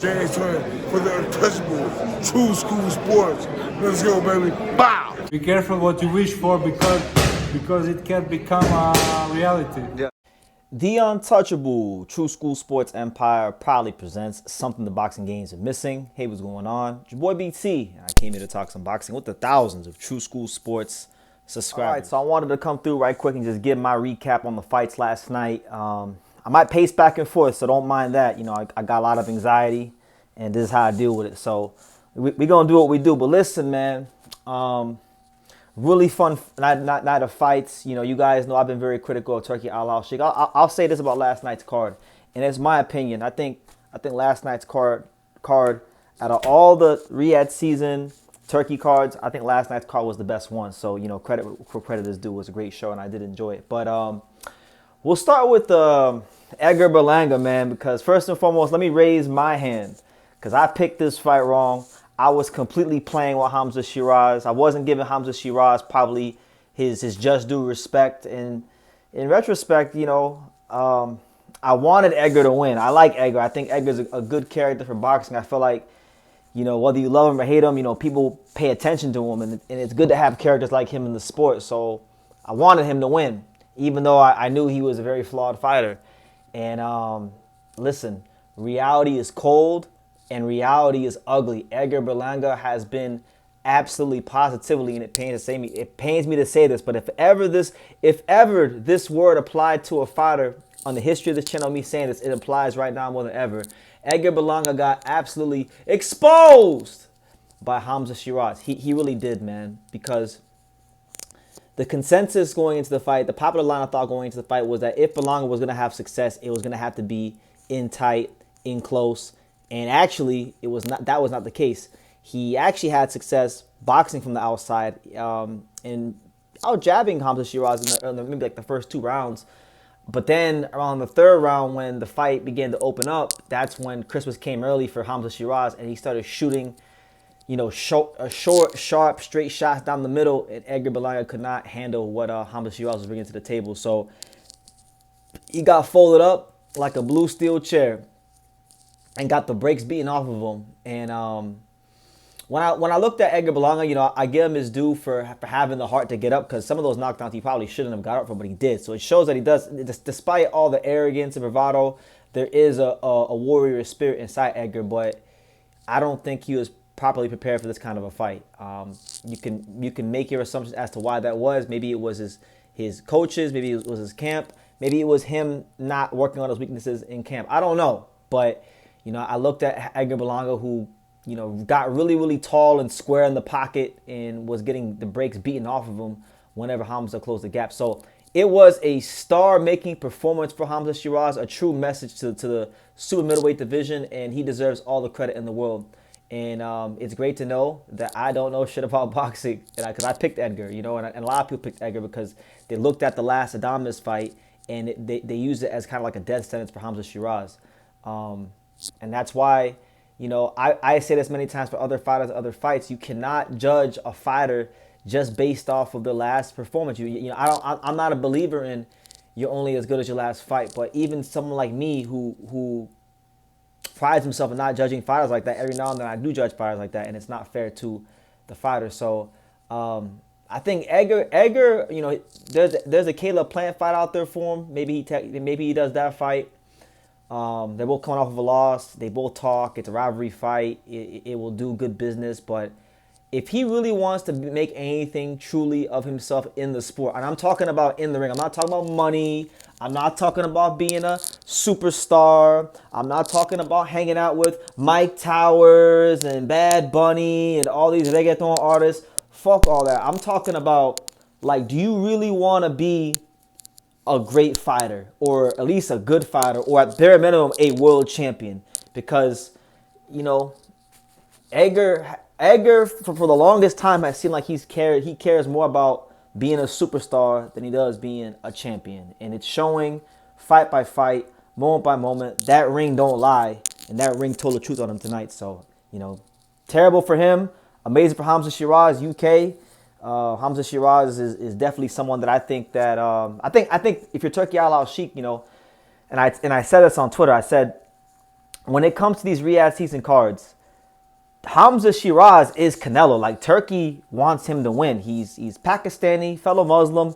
James Twin for the untouchable true school sports. Let's go, baby. Bow! Be careful what you wish for because it can become a reality. Yeah. The untouchable True School Sports Empire proudly presents something the boxing games are missing. Hey, what's going on? It's your boy BT. I came here to talk some boxing with the thousands of True School Sports subscribers. All right, so I wanted to come through right quick and just give my recap on the fights last night. I might pace back and forth, so don't mind that. You know, I got a lot of anxiety, and this is how I deal with it. So we're going to do what we do. But listen, man, really fun night of fights. You know, you guys know I've been very critical of Turkey Al Sheikh. I'll say this about last night's card, and it's my opinion. I think last night's card out of all the Riyadh season Turkey cards, I think last night's card was the best one. So, you know, credit for credit is due. It was a great show, and I did enjoy it. But we'll start with Edgar Berlanga, man, because first and foremost, let me raise my hand because I picked this fight wrong. I was completely playing with Hamza Shiraz. I wasn't giving Hamza Shiraz probably his just due respect. And in retrospect, you know, I wanted Edgar to win. I like Edgar. I think Edgar's a good character for boxing. I feel like, you know, whether you love him or hate him, you know, people pay attention to him. And it's good to have characters like him in the sport. So I wanted him to win, even though I knew he was a very flawed fighter. And listen, reality is cold. And reality is ugly. Edgar Berlanga has been absolutely positively, and it pains me to say this, but if ever this word applied to a fighter on the history of this channel, me saying this, it applies right now more than ever. Edgar Berlanga got absolutely exposed by Hamza Sheeraz. He really did, man, because the consensus going into the fight, the popular line of thought going into the fight was that if Belanga was going to have success, it was going to have to be in tight, in close. And actually, that was not the case. He actually had success boxing from the outside and out jabbing Hamza Shiraz in maybe like the first 2 rounds. But then around the 3rd round, when the fight began to open up, that's when Christmas came early for Hamza Shiraz, and he started shooting, you know, short, sharp, straight shots down the middle, and Edgar Berlanga could not handle what Hamza Shiraz was bringing to the table. So he got folded up like a blue steel chair and got the brakes beaten off of him. And when I looked at Edgar Berlanga, you know, I give him his due for having the heart to get up, because some of those knockdowns he probably shouldn't have got up from, but he did. So it shows that he does, despite all the arrogance and bravado, there is a warrior spirit inside Edgar. But I don't think he was properly prepared for this kind of a fight. You can make your assumptions as to why that was. Maybe it was his coaches. Maybe it was his camp. Maybe it was him not working on his weaknesses in camp. I don't know, but you know, I looked at Edgar Berlanga, who, you know, got really, really tall and square in the pocket and was getting the brakes beaten off of him whenever Hamza closed the gap. So it was a star-making performance for Hamza Shiraz, a true message to the super middleweight division, and he deserves all the credit in the world. And it's great to know that I don't know shit about boxing, because I picked Edgar, you know, and a lot of people picked Edgar because they looked at the last Adames fight and they used it as kind of like a death sentence for Hamza Shiraz. And that's why, you know, I say this many times for other fighters, other fights. You cannot judge a fighter just based off of the last performance. You know, I'm not a believer in you're only as good as your last fight. But even someone like me who prides himself in not judging fighters like that, every now and then I do judge fighters like that, and it's not fair to the fighter. So I think Edgar, you know, there's a Caleb Plant fight out there for him. Maybe he does that fight. They're both coming off of a loss. They both talk. It's a rivalry fight. It will do good business. But if he really wants to make anything truly of himself in the sport, and I'm talking about in the ring, I'm not talking about money. I'm not talking about being a superstar. I'm not talking about hanging out with Mike Towers and Bad Bunny and all these reggaeton artists. Fuck all that. I'm talking about, like, do you really want to be a great fighter, or at least a good fighter, or at bare minimum a world champion? Because, you know, Edgar for the longest time has seemed like he cares more about being a superstar than he does being a champion, and it's showing fight by fight, moment by moment. That ring don't lie, and that ring told the truth on him tonight. So, you know, terrible for him, amazing for Hamza Shiraz, UK. Hamza Shiraz is definitely someone that I think that I think if you're Turkey Al Sheikh, you know, and I said this on Twitter. I said when it comes to these Riyadh season cards, Hamza Shiraz is Canelo. Like, Turkey wants him to win. He's Pakistani, fellow Muslim.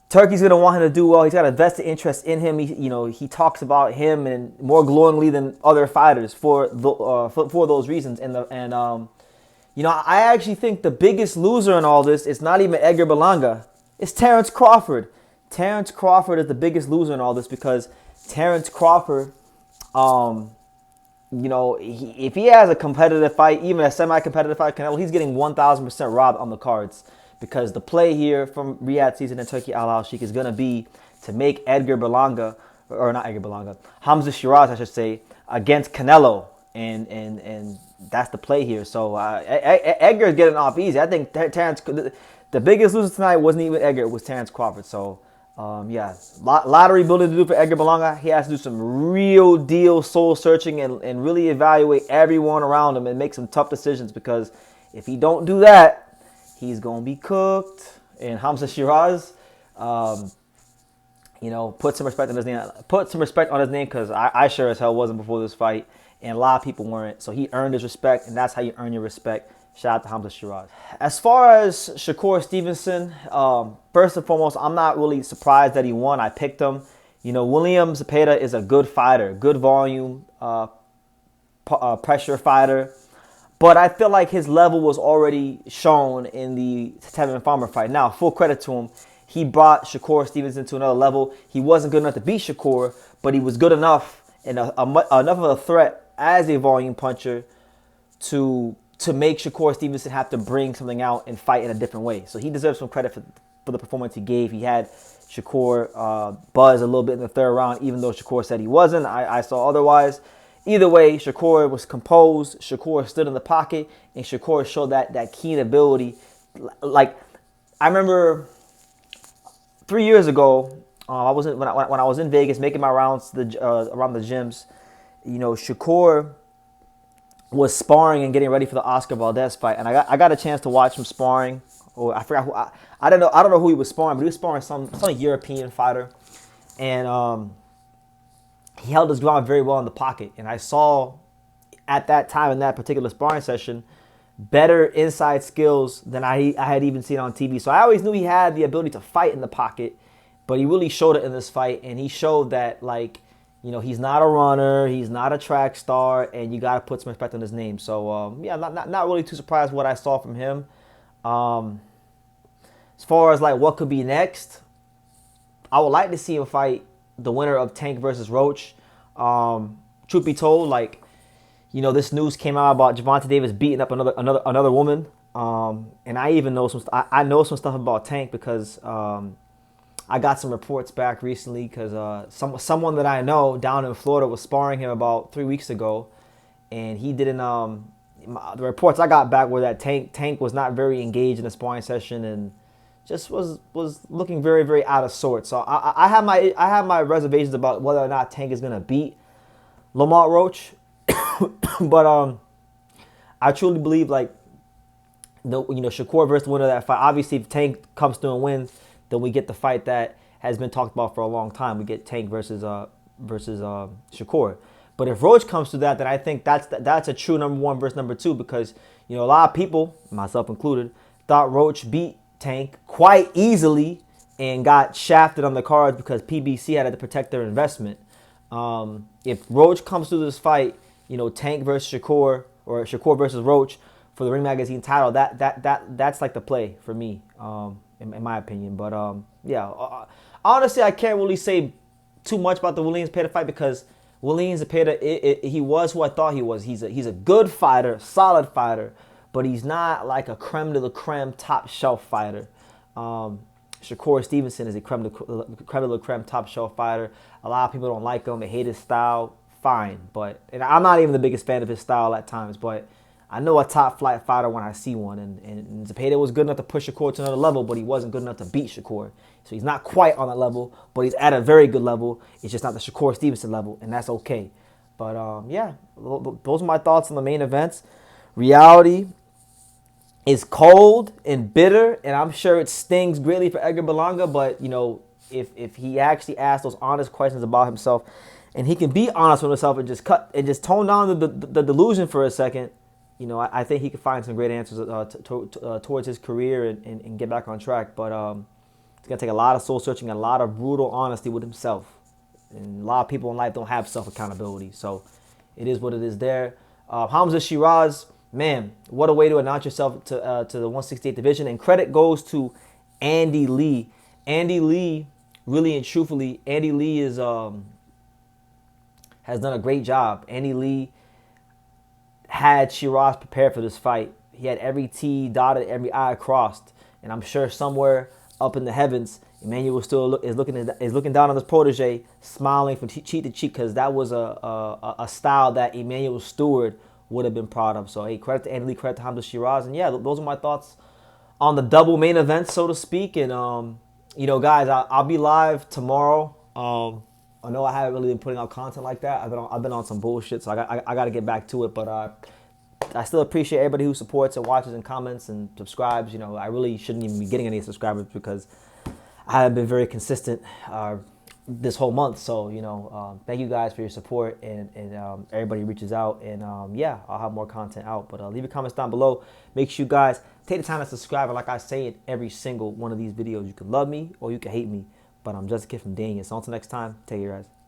Turkey's going to want him to do well. He's got a vested interest in him. He talks about him and more glowingly than other fighters for those reasons. I actually think the biggest loser in all this is not even Edgar Berlanga. It's Terence Crawford. Terence Crawford is the biggest loser in all this because Terence Crawford, if he has a competitive fight, even a semi-competitive fight, Canelo, he's getting 1,000% robbed on the cards because the play here from Riyadh season and Turkey Al Sheikh is going to be to make Hamza Shiraz, I should say, against Canelo, and that's the play here. So Edgar's getting off easy. I think the biggest loser tonight wasn't even Edgar, it was Terence Crawford. So lottery building to do for Edgar Berlanga. He has to do some real deal soul searching and really evaluate everyone around him and make some tough decisions, because if he don't do that, he's gonna be cooked. And Hamza Shiraz, put some respect on his name. Put some respect on his name, because I sure as hell wasn't before this fight, and a lot of people weren't. So he earned his respect, and that's how you earn your respect. Shout out to Hamza Shiraz. As far as Shakur Stevenson, first and foremost, I'm not really surprised that he won. I picked him. William Zepeda is a good fighter, good volume, pressure fighter. But I feel like his level was already shown in the Tevin Farmer fight. Now, full credit to him. He brought Shakur Stevenson to another level. He wasn't good enough to beat Shakur, but he was good enough and enough of a threat as a volume puncher to make Shakur Stevenson have to bring something out and fight in a different way. So he deserves some credit for the performance he gave. He had Shakur buzz a little bit in the third round, even though Shakur said he wasn't. I saw otherwise. Either way, Shakur was composed. Shakur stood in the pocket, and Shakur showed that keen ability. Like, I remember 3 years ago, when I was in Vegas making my rounds around the gyms, Shakur was sparring and getting ready for the Oscar Valdez fight, and I got a chance to watch him sparring. Or I forgot who. I don't know who he was sparring, but he was sparring some European fighter, and he held his ground very well in the pocket. And I saw at that time in that particular sparring session better inside skills than I had even seen on TV. So I always knew he had the ability to fight in the pocket, but he really showed it in this fight, and he showed that, like, he's not a runner, he's not a track star, and you got to put some respect on his name. So, not really too surprised what I saw from him. As far as, like, what could be next, I would like to see him fight the winner of Tank versus Roach. Truth be told, like, this news came out about Gervonta Davis beating up another woman. And I even know I know some stuff about Tank because I got some reports back recently because someone that I know down in Florida was sparring him about 3 weeks ago, and he didn't. The reports I got back were that Tank was not very engaged in the sparring session and just was looking very, very out of sorts. So I have my reservations about whether or not Tank is gonna beat Lamont Roach, but I truly believe, like, Shakur versus the winner of that fight. Obviously, if Tank comes through and wins, then we get the fight that has been talked about for a long time. We get Tank versus Shakur. But if Roach comes to that, then I think that's a true number one versus number two, because a lot of people, myself included, thought Roach beat Tank quite easily and got shafted on the cards because PBC had to protect their investment. If Roach comes through this fight, Tank versus Shakur or Shakur versus Roach for the Ring Magazine title, that's like the play for me. In my opinion. But honestly, I can't really say too much about the Williams Zepeda fight because Williams Zepeda, he was who I thought he was. He's a good fighter, solid fighter, but he's not like a creme de la creme top shelf fighter. Shakur Stevenson is a creme de la creme top shelf fighter. A lot of people don't like him. They hate his style. Fine, and I'm not even the biggest fan of his style at times, but I know a top flight fighter when I see one, and Zepeda was good enough to push Shakur to another level, but he wasn't good enough to beat Shakur. So he's not quite on that level, but he's at a very good level. It's just not the Shakur Stevenson level, and that's okay. But those are my thoughts on the main events. Reality is cold and bitter, and I'm sure it stings greatly for Edgar Berlanga, but if he actually asked those honest questions about himself and he can be honest with himself and just tone down the delusion for a second, you know, I think he could find some great answers towards his career and get back on track. But it's gonna take a lot of soul searching, and a lot of brutal honesty with himself. And a lot of people in life don't have self accountability, so it is what it is. There, Hamza Sheeraz, man, what a way to announce yourself to the 168 division. And credit goes to Andy Lee. Andy Lee, really and truthfully, Andy Lee is has done a great job. Andy Lee had Shiraz prepared for this fight. He had every T dotted, every I crossed, and I'm sure somewhere up in the heavens, Emmanuel still is looking down on his protege, smiling from cheek to cheek, because that was a style that Emmanuel Stewart would have been proud of. So, hey, credit to Andy Lee, credit to Hamza Shiraz, and yeah, those are my thoughts on the double main event, so to speak. And you know, guys, I'll be live tomorrow. I know I haven't really been putting out content like that. I've been on some bullshit, so I got to get back to it. But I still appreciate everybody who supports and watches and comments and subscribes. You know, I really shouldn't even be getting any subscribers because I haven't been very consistent this whole month. So, you know, thank you guys for your support, and everybody reaches out. And yeah, I'll have more content out. But leave your comments down below. Make sure you guys take the time to subscribe. And like I say in every single one of these videos, you can love me or you can hate me. But I'm just a kid from Daniel. So until next time, take care, guys.